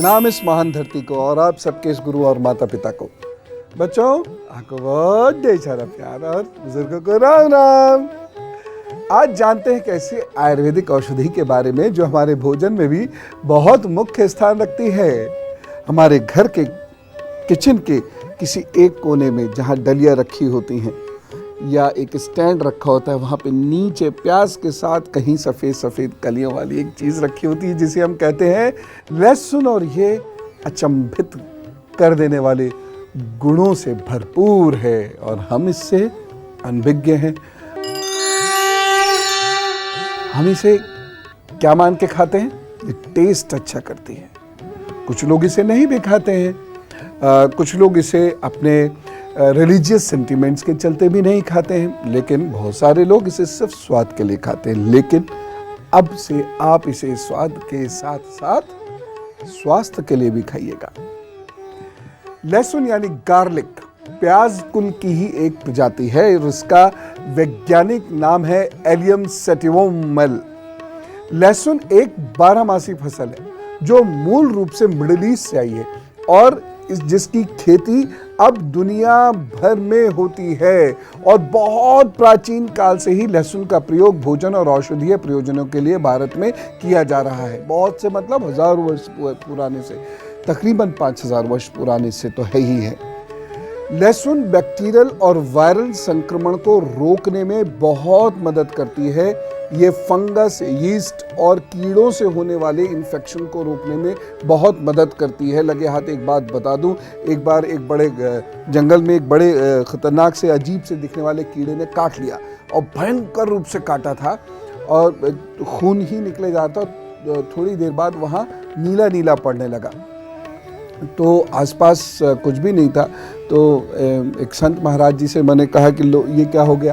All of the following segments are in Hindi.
प्रणाम इस महान धरती को और आप सबके इस गुरु और माता पिता को। बच्चों, आपको बहुत ढेर सारा प्यार और बुजुर्गों को राम राम। आज जानते हैं कैसे आयुर्वेदिक औषधि के बारे में जो हमारे भोजन में भी बहुत मुख्य स्थान रखती है। हमारे घर के किचन के किसी एक कोने में जहाँ डलिया रखी होती हैं या एक स्टैंड रखा होता है, वहाँ पे नीचे प्याज के साथ कहीं सफ़ेद सफ़ेद कलियों वाली एक चीज़ रखी होती है जिसे हम कहते हैं लहसुन। और ये अचंभित कर देने वाले गुणों से भरपूर है और हम इससे अनभिज्ञ हैं। हम इसे क्या मान के खाते हैं? ये टेस्ट अच्छा करती है। कुछ लोग इसे नहीं भी खाते हैं, कुछ लोग इसे अपने रिलीजियस सेंटिमेंट्स के चलते भी नहीं खाते हैं, लेकिन बहुत सारे लोग इसे सिर्फ स्वाद के लिए खाते हैं। लेकिन अब से आप इसे स्वाद के साथ साथ स्वास्थ्य के लिए भी खाइएगा। लहसुन यानी गार्लिक प्याज कुल की ही एक प्रजाति है और इसका वैज्ञानिक नाम है एलियम सेटिवम। लहसुन एक 12मासी फसल है जो मूल रूप से मिडिल ईस्ट से आई है और जिसकी खेती अब दुनिया भर में होती है। और बहुत प्राचीन काल से ही लहसुन का प्रयोग भोजन और औषधीय प्रयोजनों के लिए भारत में किया जा रहा है। बहुत से मतलब हजारों वर्ष पुराने से, तकरीबन 5000 वर्ष पुराने से तो है ही है। लहसुन बैक्टीरियल और वायरल संक्रमण को रोकने में बहुत मदद करती है। ये फंगस, यीस्ट और कीड़ों से होने वाले इन्फेक्शन को रोकने में बहुत मदद करती है। लगे हाथ एक बात बता दूं, एक बार एक बड़े जंगल में एक बड़े खतरनाक से अजीब से दिखने वाले कीड़े ने काट लिया और भयंकर रूप से काटा था और खून ही निकले जा रहा था। थोड़ी देर बाद वहाँ नीला नीला पड़ने लगा तो आसपास कुछ भी नहीं था। तो एक संत महाराज जी से मैंने कहा कि लो ये क्या हो गया,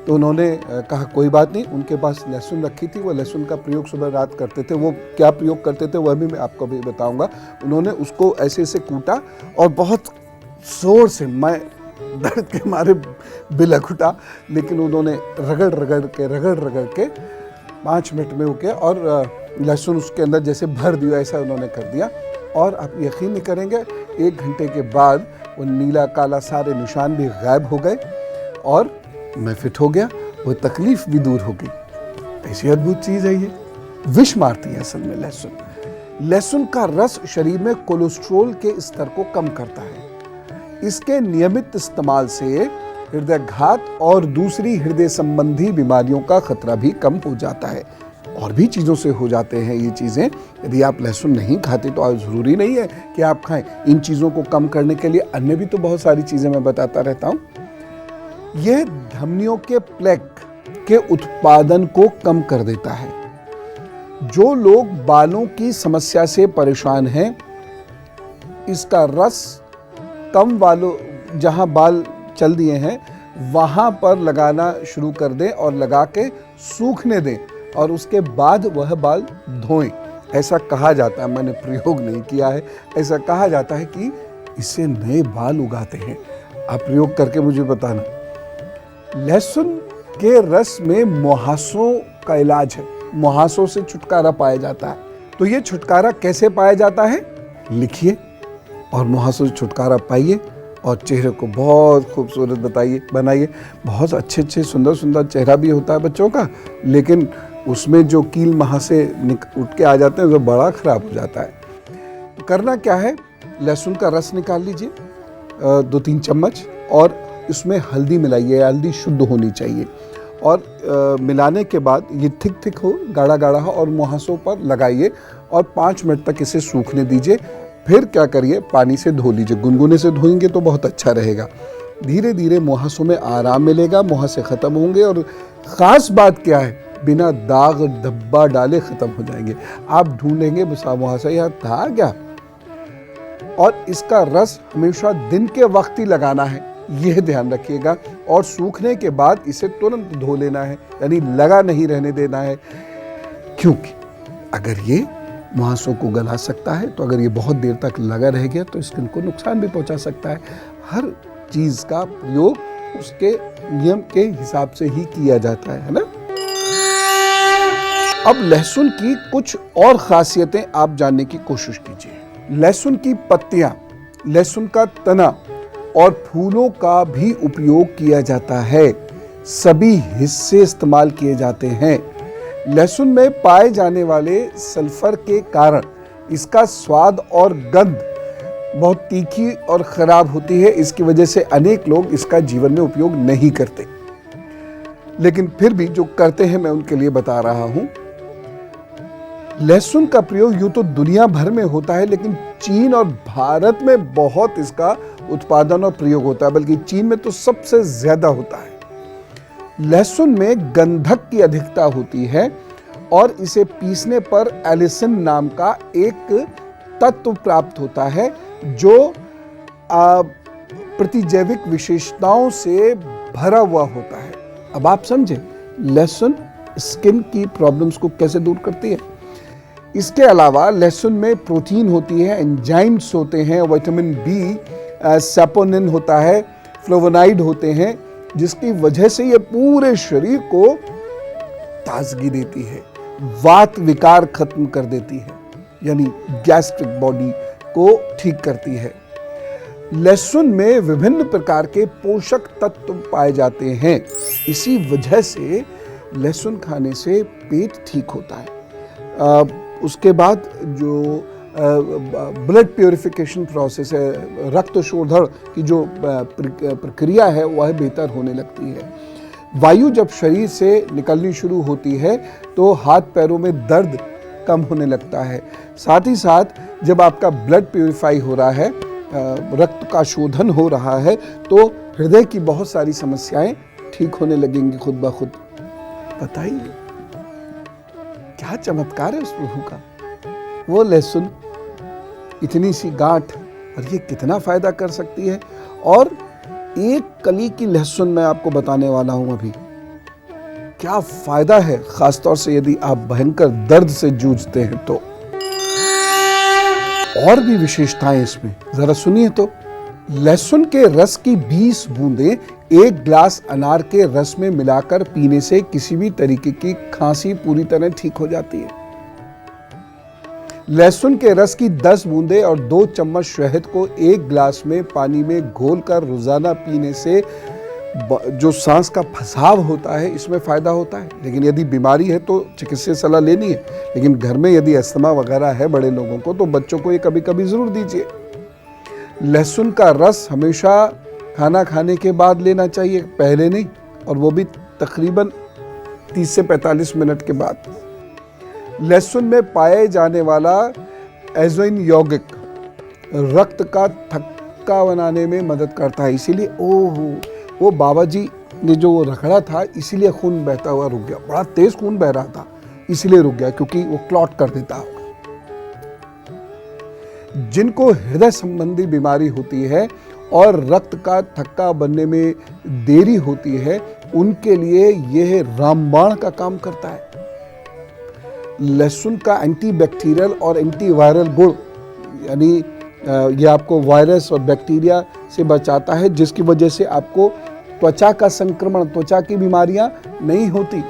तो उन्होंने कहा कोई बात नहीं। उनके पास लहसुन रखी थी, वो लहसुन का प्रयोग सुबह रात करते थे। वो क्या प्रयोग करते थे वह भी मैं आपको भी बताऊंगा। उन्होंने उसको ऐसे ऐसे कूटा और बहुत जोर से, मैं दर्द के मारे बिलख उठा, लेकिन उन्होंने रगड़ रगड़ के 5 मिनट में उके और लहसुन उसके अंदर जैसे भर दिया, ऐसा उन्होंने कर दिया। और आप यकीन नहीं करेंगे, 1 घंटे के बाद वो नीला काला सारे निशान भी गायब हो गए और मैं फिट हो गया। वो तकलीफ भी दूर हो गई। ऐसी अद्भुत चीज़ है ये। विष मारती है असल में लहसुन। लहसुन का रस शरीर में कोलेस्ट्रॉल के स्तर को कम करता है। इसके नियमित इस्तेमाल से हृदयाघात और दूसरी हृदय संबंधी बीमारियों का खतरा भी कम हो जाता है। और भी चीज़ों से हो जाते हैं ये चीज़ें। यदि आप लहसुन नहीं खाते तो ज़रूरी नहीं है कि आप खाएं। इन चीज़ों को कम करने के लिए अन्य भी तो बहुत सारी चीज़ें मैं बताता रहता हूँ। यह धमनियों के प्लेक के उत्पादन को कम कर देता है। जो लोग बालों की समस्या से परेशान हैं, इसका रस कम बालों, जहाँ बाल चल दिए हैं वहाँ पर लगाना शुरू कर दें और लगा के सूखने दें और उसके बाद वह बाल धोएं। ऐसा कहा जाता है, मैंने प्रयोग नहीं किया है, ऐसा कहा जाता है कि इससे नए बाल उगाते हैं। आप प्रयोग करके मुझे बताना। लहसुन के रस में मुहासों का इलाज है। मुहासों से छुटकारा पाया जाता है। तो ये छुटकारा कैसे पाया जाता है? लिखिए और मुहासों से छुटकारा पाइए और चेहरे को बहुत खूबसूरत बनाइए। बहुत अच्छे सुंदर चेहरा भी होता है बच्चों का, लेकिन उसमें जो कील महासे उठ के आ जाते हैं वो बड़ा खराब हो जाता है। तो करना क्या है? लहसुन का रस निकाल लीजिए 2-3 चम्मच और इसमें हल्दी मिलाइए। हल्दी शुद्ध होनी चाहिए और मिलाने के बाद ये थिक हो, गाढ़ा हो और मुहासों पर लगाइए और 5 मिनट तक इसे सूखने दीजिए। फिर क्या करिए, पानी से धो लीजिए। गुनगुने से धोएंगे तो बहुत अच्छा रहेगा। धीरे धीरे मुहासों में आराम मिलेगा, मुहासे खत्म होंगे और ख़ास बात क्या है, बिना दाग धब्बा डाले खत्म हो जाएंगे। आप ढूंढेंगे मुहासा यहाँ था क्या। और इसका रस हमेशा दिन के वक्त ही लगाना है, यह ध्यान रखिएगा। और सूखने के बाद इसे तुरंत धो लेना है, यानी लगा नहीं रहने देना है, क्योंकि अगर ये मुहासों को गला सकता है तो अगर ये बहुत देर तक लगा रह गया तो स्किन को नुकसान भी पहुंचा सकता है। हर चीज़ का प्रयोग उसके नियम के हिसाब से ही किया जाता है ना। अब लहसुन की कुछ और खासियतें आप जानने की कोशिश कीजिए। लहसुन की पत्तियां, लहसुन का तना और फूलों का भी उपयोग किया जाता है। सभी हिस्से इस्तेमाल किए जाते हैं। लहसुन में पाए जाने वाले सल्फर के कारण इसका स्वाद और गंध बहुत तीखी और खराब होती है। इसकी वजह से अनेक लोग इसका जीवन में उपयोग नहीं करते, लेकिन फिर भी जो करते हैं मैं उनके लिए बता रहा हूं। लहसुन का प्रयोग यूं तो दुनिया भर में होता है, लेकिन चीन और भारत में बहुत इसका उत्पादन और प्रयोग होता है, बल्कि चीन में तो सबसे ज्यादा होता है। लहसुन में गंधक की अधिकता होती है और इसे पीसने पर एलिसिन नाम का एक तत्व प्राप्त होता है जो प्रतिजैविक विशेषताओं से भरा हुआ होता है। अब आप समझे लहसुन स्किन की प्रॉब्लम्स को कैसे दूर करती है। इसके अलावा लहसुन में प्रोटीन होती है, एंजाइम्स होते हैं, विटामिन बी, सैपोनिन होता है, फ्लोवोनाइड होते हैं, जिसकी वजह से ये पूरे शरीर को ताजगी देती है, वात विकार खत्म कर देती है, यानी गैस्ट्रिक बॉडी को ठीक करती है। लहसुन में विभिन्न प्रकार के पोषक तत्व पाए जाते हैं। इसी वजह से लहसुन खाने से पेट ठीक होता है। उसके बाद जो ब्लड प्योरिफिकेशन प्रोसेस है, रक्त शोधन की जो प्रक्रिया है वह बेहतर होने लगती है। वायु जब शरीर से निकलनी शुरू होती है तो हाथ पैरों में दर्द कम होने लगता है। साथ ही साथ जब आपका ब्लड प्योरीफाई हो रहा है, रक्त का शोधन हो रहा है, तो हृदय की बहुत सारी समस्याएं ठीक होने लगेंगी खुद ब खुद। बताइए क्या चमत्कार है उस प्रभु का। वो लहसुन इतनी सी गांठ और ये कितना फायदा कर सकती है। और एक कली की लहसुन मैं आपको बताने वाला हूं अभी, क्या फायदा है, खासतौर से यदि आप भयंकर दर्द से जूझते हैं तो। और भी विशेषताएं इसमें जरा सुनिए तो। लहसुन के रस की 20 बूंदें एक ग्लास अनार के रस में मिलाकर पीने से किसी भी तरीके की खांसी पूरी तरह ठीक हो जाती है। लहसुन के रस की 10 बूंदें और 2 चम्मच शहद को एक ग्लास में पानी में घोलकर रोजाना पीने से जो सांस का फंसाव होता है इसमें फायदा होता है। लेकिन यदि बीमारी है तो चिकित्सीय सलाह लेनी है। लेकिन घर में यदि अस्थमा वगैरह है बड़े लोगों को, तो बच्चों को ये कभी कभी जरूर दीजिए। लहसुन का रस हमेशा खाना खाने के बाद लेना चाहिए, पहले नहीं, और वो भी तकरीबन 30 से 45 मिनट के बाद। लहसुन में पाए जाने वाला एज़ोइन यौगिक रक्त का थक्का बनाने में मदद करता है। इसीलिए वो बाबा जी ने जो रखड़ा था, इसीलिए खून बहता हुआ रुक गया। बड़ा तेज खून बह रहा था, इसीलिए रुक गया, क्योंकि वो क्लॉट कर देता होगा। जिनको हृदय संबंधी बीमारी होती है और रक्त का थक्का बनने में देरी होती है, उनके लिए यह रामबाण का काम करता है। लहसुन का एंटीबैक्टीरियल और एंटीवायरल गुण, यानी ये आपको वायरस और बैक्टीरिया से बचाता है, जिसकी वजह से आपको त्वचा का संक्रमण, त्वचा की बीमारियां नहीं होती।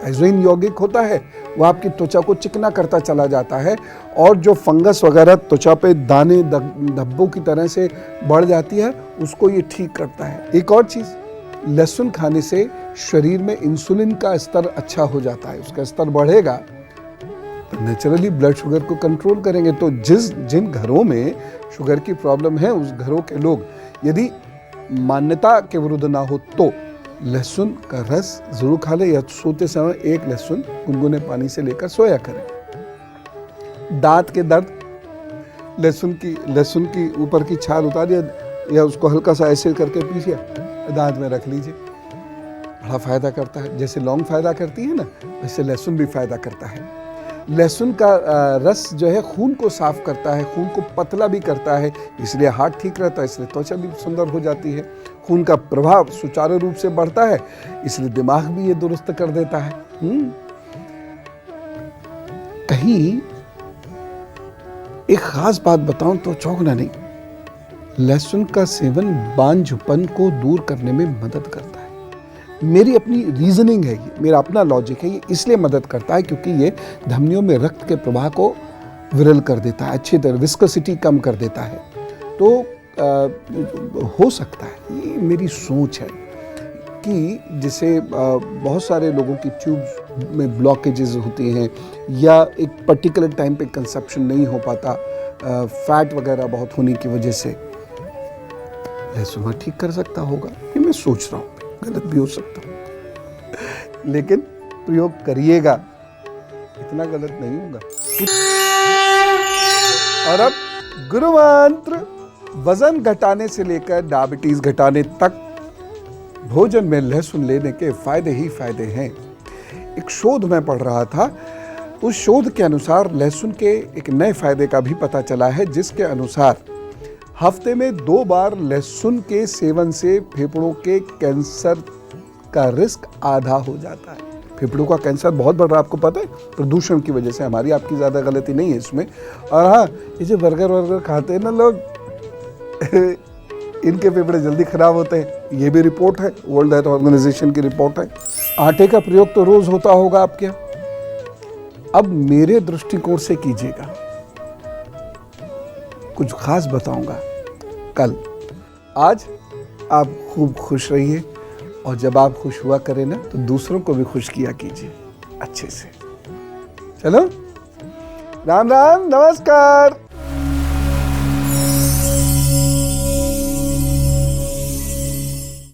एज़ोइन यौगिक होता है, वह आपकी त्वचा को चिकना करता चला जाता है, और जो फंगस वगैरह त्वचा पे दाने धब्बों की तरह से बढ़ जाती है, उसको ये ठीक करता है। एक और चीज़, लहसुन खाने से शरीर में इंसुलिन का स्तर अच्छा हो जाता है। उसका स्तर बढ़ेगा तो नेचुरली ब्लड शुगर को कंट्रोल करेंगे। तो जिन घरों में शुगर की प्रॉब्लम है, उस घरों के लोग यदि मान्यता के विरुद्ध ना हो तो लहसुन का रस जरूर खा ले, या सोते समय एक लहसुन गुनगुने पानी से लेकर सोया करें। दांत के दर्द, लहसुन की ऊपर की छाल उतारिए या उसको हल्का सा ऐसे करके पीसिए, दांत में रख लीजिए, बड़ा फायदा करता है। जैसे लौंग फायदा करती है ना, वैसे लहसुन भी फायदा करता है। लहसुन का रस जो है खून को साफ करता है, खून को पतला भी करता है, इसलिए हार्ट ठीक रहता है, इसलिए त्वचा भी सुंदर हो जाती है। खून का प्रभाव सुचारू रूप से बढ़ता है, इसलिए दिमाग भी ये दुरुस्त कर देता है। कहीं एक खास बात बताऊं तो चौंकना नहीं, लहसुन का सेवन बांझपन को दूर करने में मदद करता है। मेरी अपनी रीजनिंग है, ये मेरा अपना लॉजिक है, ये इसलिए मदद करता है क्योंकि ये धमनियों में रक्त के प्रवाह को विरल कर देता है, अच्छी तरह विस्कोसिटी कम कर देता है। तो हो सकता है, ये मेरी सोच है कि जैसे बहुत सारे लोगों की ट्यूब्स में ब्लॉकेजेस होती हैं या एक पर्टिकुलर टाइम पे कंसप्शन नहीं हो पाता, फैट वगैरह बहुत होने की वजह से, लहसुन ठीक कर सकता होगा। ये मैं सोच रहा हूँ, गलत भी हो सकता हूँ, लेकिन प्रयोग करिएगा, इतना गलत नहीं होगा। और अब गुरु मंत्र, वजन घटाने से लेकर डायबिटीज घटाने तक भोजन में लहसुन लेने के फायदे ही फायदे हैं। एक शोध में पढ़ रहा था, उस शोध के अनुसार लहसुन के एक नए फायदे का भी पता चला है, जिसके अनुसार हफ्ते में 2 बार लहसुन के सेवन से फेफड़ों के कैंसर का रिस्क आधा हो जाता है। फेफड़ों का कैंसर बहुत बढ़ रहा है, आपको पता है, प्रदूषण की वजह से। हमारी आपकी ज़्यादा गलती नहीं है इसमें। और हाँ, ये जो बर्गर खाते हैं ना लोग, इनके फेफड़े जल्दी खराब होते हैं, ये भी रिपोर्ट है, वर्ल्ड हेल्थ ऑर्गेनाइजेशन की रिपोर्ट है। आटे का प्रयोग तो रोज होता होगा आपके यहाँ, अब मेरे दृष्टिकोण से कीजिएगा। कुछ खास बताऊंगा कल। आज आप खूब खुश रहिए, और जब आप खुश हुआ करें ना, तो दूसरों को भी खुश किया कीजिए अच्छे से। चलो, राम राम, नमस्कार।